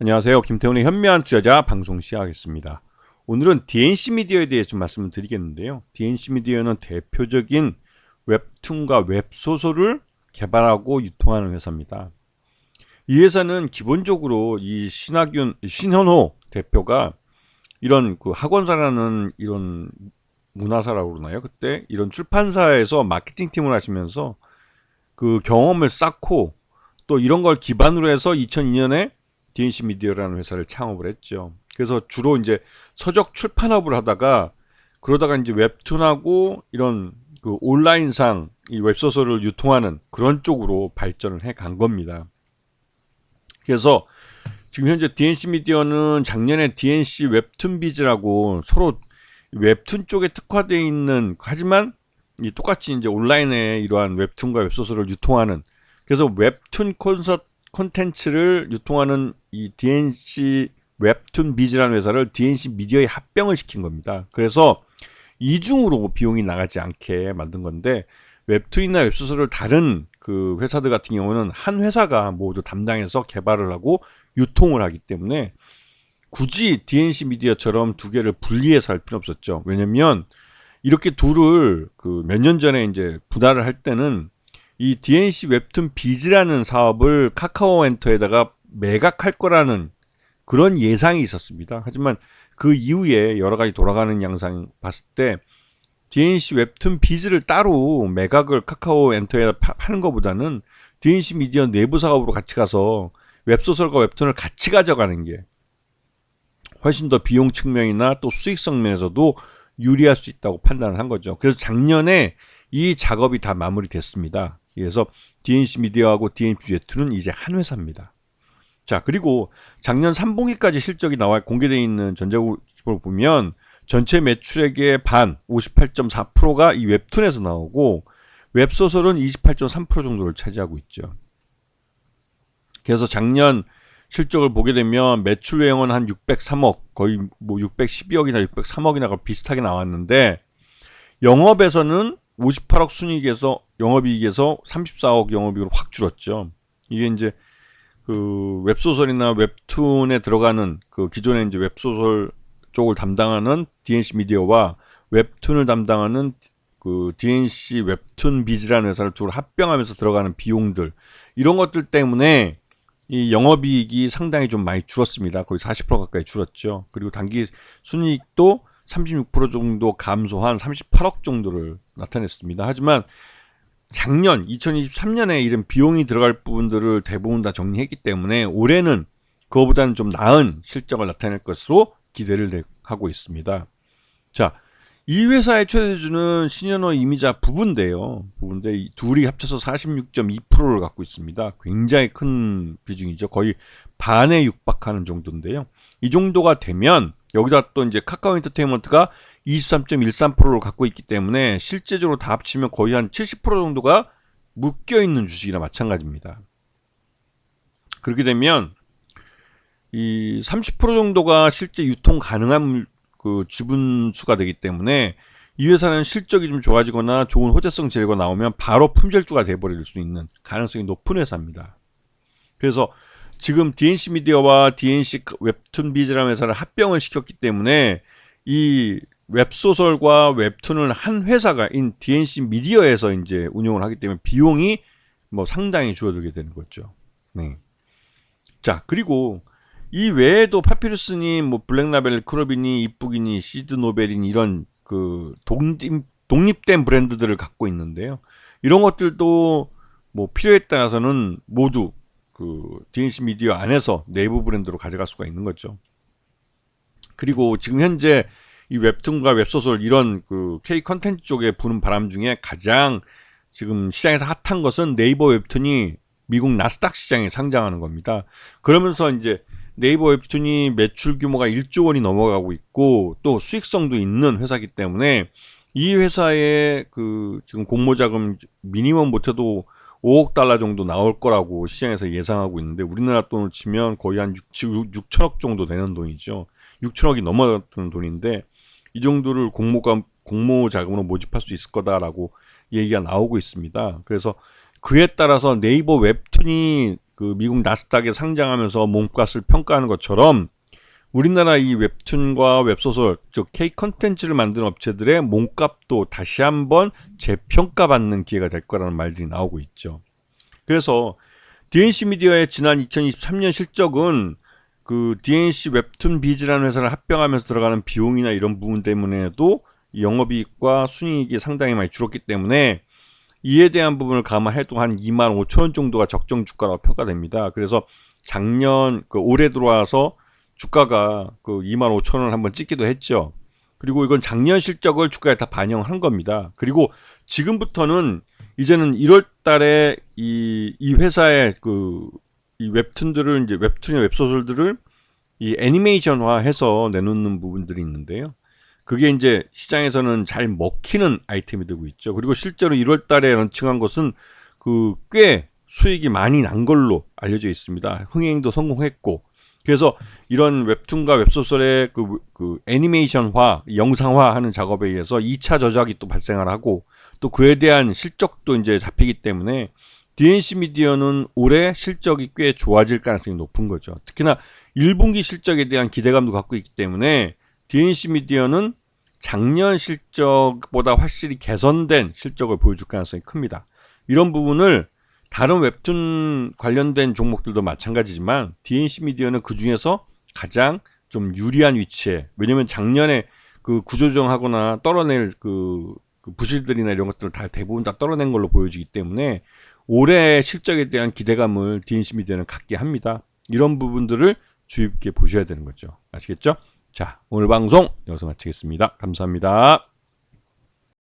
안녕하세요. 김태훈의 현명한 투자자 방송 시작하겠습니다. 오늘은 DNC 미디어에 대해 좀 말씀을 드리겠는데요. DNC 미디어는 대표적인 웹툰과 웹소설을 개발하고 유통하는 회사입니다. 이 회사는 기본적으로 이 신현호 대표가 이런 그 학원사라는 이런 문화사라고 그러나요? 그때 이런 출판사에서 마케팅 팀을 하시면서 그 경험을 쌓고 또 이런 걸 기반으로 해서 2002년에 DNC 미디어라는 회사를 창업을 했죠. 그래서 주로 이제 서적 출판업을 하다가 그러다가 이제 웹툰하고 이런 그 온라인상 이 웹소설을 유통하는 그런 쪽으로 발전을 해 간 겁니다. 그래서 지금 현재 DNC 미디어는 작년에 DNC 웹툰 비즈라고 서로 웹툰 쪽에 특화되어 있는, 하지만 이 똑같이 이제 온라인에 이러한 웹툰과 웹소설을 유통하는, 그래서 웹툰 콘텐츠를 유통하는 이 DNC 웹툰 비즈라는 회사를 DNC 미디어에 합병을 시킨 겁니다. 그래서 이중으로 비용이 나가지 않게 만든 건데, 웹툰이나 웹소설을 다른 그 회사들 같은 경우는 한 회사가 모두 담당해서 개발을 하고 유통을 하기 때문에 굳이 DNC 미디어처럼 두 개를 분리해서 할 필요 없었죠. 왜냐면 이렇게 둘을 그 몇 년 전에 이제 분할을 할 때는 이 DNC 웹툰 비즈라는 사업을 카카오 엔터에다가 매각할 거라는 그런 예상이 있었습니다. 하지만 그 이후에 여러 가지 돌아가는 양상 봤을 때 DNC 웹툰 비즈를 따로 매각을 카카오 엔터에 파는 것보다는 DNC 미디어 내부 사업으로 같이 가서 웹소설과 웹툰을 같이 가져가는 게 훨씬 더 비용 측면이나 또 수익성 면에서도 유리할 수 있다고 판단을 한 거죠. 그래서 작년에 이 작업이 다 마무리됐습니다. 그래서 DNC 미디어하고 DNC 웹툰은 이제 한 회사입니다. 자, 그리고 작년 3분기까지 실적이 나와 공개되어 있는 전자기록을 보면 전체 매출액의 반 58.4%가 이 웹툰에서 나오고 웹소설은 28.3% 정도를 차지하고 있죠. 그래서 작년 실적을 보게 되면 매출 외형은 한 603억, 거의 뭐 612억이나 603억이나 비슷하게 나왔는데 영업에서는 58억 순이익에서 영업이익에서 34억 영업이익으로 확 줄었죠. 이게 이제 그 웹소설이나 웹툰에 들어가는 그 기존에 이제 웹소설 쪽을 담당하는 DNC 미디어와 웹툰을 담당하는 그 DNC 웹툰 비즈라는 회사를 둘 합병하면서 들어가는 비용들, 이런 것들 때문에 이 영업이익이 상당히 좀 많이 줄었습니다. 거의 40% 가까이 줄었죠. 그리고 단기 순이익도 36% 정도 감소한 38억 정도를 나타냈습니다. 하지만 작년 2023년에 이런 비용이 들어갈 부분들을 대부분 다 정리했기 때문에 올해는 그거보다는 좀 나은 실적을 나타낼 것으로 기대를 하고 있습니다. 자, 이 회사의 최대주주는 신현호 이미자 부부인데요. 부부인데 둘이 합쳐서 46.2%를 갖고 있습니다. 굉장히 큰 비중이죠. 거의 반에 육박하는 정도인데요. 이 정도가 되면 여기다 또 이제 카카오 엔터테인먼트가 23.13%를 갖고 있기 때문에 실제적으로 다 합치면 거의 한 70% 정도가 묶여 있는 주식이나 마찬가지입니다. 그렇게 되면 이 30% 정도가 실제 유통 가능한 그 지분수가 되기 때문에 이 회사는 실적이 좀 좋아지거나 좋은 호재성 재료가 나오면 바로 품절주가 돼버릴 수 있는 가능성이 높은 회사입니다. 그래서 지금 DNC 미디어와 DNC 웹툰 비즈라는 회사를 합병을 시켰기 때문에 이 웹소설과 웹툰을 한 회사가 인 DNC 미디어에서 이제 운영을 하기 때문에 비용이 뭐 상당히 줄어들게 되는 거죠. 네. 자, 그리고 이 외에도 파피루스니 뭐 블랙라벨, 크로비니, 이쁘기니, 시드노벨인 이런 그 독립된 브랜드들을 갖고 있는데요. 이런 것들도 뭐 필요에 따라서는 모두 그 DNC 미디어 안에서 내부 브랜드로 가져갈 수가 있는 거죠. 그리고 지금 현재 이 웹툰과 웹소설 이런 그 K 컨텐츠 쪽에 부는 바람 중에 가장 지금 시장에서 핫한 것은 네이버 웹툰이 미국 나스닥 시장에 상장하는 겁니다. 그러면서 이제 네이버 웹툰이 매출 규모가 1조 원이 넘어가고 있고 또 수익성도 있는 회사이기 때문에 이 회사의 그 지금 공모자금 미니멈 못해도 5억 달러 정도 나올 거라고 시장에서 예상하고 있는데 우리나라 돈을 치면 거의 한 6천억 정도 되는 돈이죠. 6천억이 넘어가는 돈인데 이 정도를 공모자금으로 모집할 수 있을 거다라고 얘기가 나오고 있습니다. 그래서 그에 따라서 네이버 웹툰이 그 그 미국 나스닥에 상장하면서 몸값을 평가하는 것처럼 우리나라 이 웹툰과 웹소설, 즉 K 컨텐츠를 만드는 업체들의 몸값도 다시 한번 재평가받는 기회가 될 거라는 말들이 나오고 있죠. 그래서 DNC 미디어의 지난 2023년 실적은 그 DNC 웹툰 비즈라는 회사를 합병하면서 들어가는 비용이나 이런 부분 때문에도 영업이익과 순이익이 상당히 많이 줄었기 때문에 이에 대한 부분을 감안해도 한 25,000원 정도가 적정 주가라고 평가됩니다. 그래서 작년 올해 들어와서 주가가 그 25,000원을 한번 찍기도 했죠. 그리고 이건 작년 실적을 주가에 다 반영한 겁니다. 그리고 지금부터는 이제는 1월 달에 이 회사의 이 웹툰들을 이제 웹툰의 웹소설들을 이 애니메이션화해서 내놓는 부분들이 있는데요. 그게 이제 시장에서는 잘 먹히는 아이템이 되고 있죠. 그리고 실제로 1월 달에 런칭한 것은 꽤 수익이 많이 난 걸로 알려져 있습니다. 흥행도 성공했고. 그래서 이런 웹툰과 웹소설의 그 애니메이션화, 영상화하는 작업에 의해서 2차 저작이 또 발생을 하고 또 그에 대한 실적도 이제 잡히기 때문에 DNC 미디어는 올해 실적이 꽤 좋아질 가능성이 높은 거죠. 특히나 1분기 실적에 대한 기대감도 갖고 있기 때문에 DNC 미디어는 작년 실적보다 확실히 개선된 실적을 보여줄 가능성이 큽니다. 이런 부분을 다른 웹툰 관련된 종목들도 마찬가지지만 DNC 미디어는 그 중에서 가장 좀 유리한 위치에, 왜냐면 작년에 그 구조조정하거나 떨어낼 그 부실들이나 이런 것들을 다 대부분 다 떨어낸 걸로 보여지기 때문에 올해 실적에 대한 기대감을 DNC 미디어는 갖게 합니다. 이런 부분들을 주의 깊게 보셔야 되는 거죠. 아시겠죠? 자, 오늘 방송 여기서 마치겠습니다. 감사합니다.